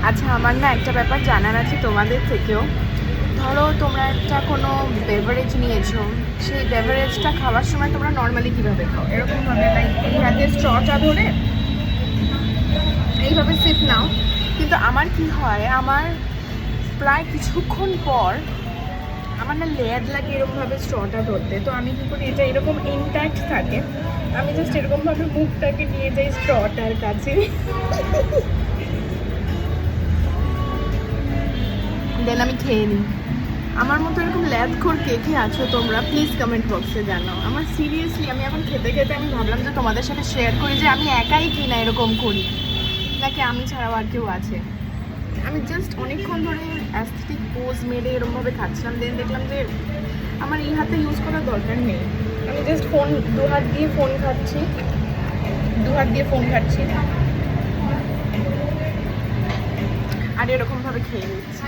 আচ্ছা, আমার না একটা ব্যাপার জানার আছে তোমাদের থেকেও। ধরো তোমরা একটা কোনো বেভারেজ নিয়েছো, সেই বেভারেজটা খাওয়ার সময় তোমরা নর্মালি কীভাবে খাও? এরকমভাবে লাইক এই হাতে স্ট্রটা ধরে এইভাবে সিপ নাও। কিন্তু আমার কি হয়, আমার প্রায় কিছুক্ষণ পর আমার না লেয়ার লাগে এরকমভাবে স্ট্রটা ধরতে। তো আমি কী করি, এটা এরকম ইনট্যাক্ট থাকে, আমি জাস্ট এরকমভাবে মুখটাকে নিয়ে যাই স্ট্রটার কাছে, দেন আমি খেয়ে নিই। আমার মতো এরকম ল্যাদখোর কে কে আছো তোমরা, প্লিজ কমেন্ট বক্সে জানাও। আমার সিরিয়াসলি, আমি এখন খেতে খেতে আমি ভাবলাম যে তোমাদের সাথে শেয়ার করি যে আমি একাই কি না এরকম করি, নাকি আমি ছাড়াও আর কেউ আছে। আমি জাস্ট অনেকক্ষণ ধরে অ্যাস্থেটিক পোজ মেরে এরকমভাবে খাচ্ছিলাম, দেন দেখলাম যে আমার এই হাতে ইউজ করার দরকার নেই। আমি জাস্ট ফোন দু হাত দিয়ে ফোন খাচ্ছি, আর এরকমভাবে খেয়ে নিচ্ছি।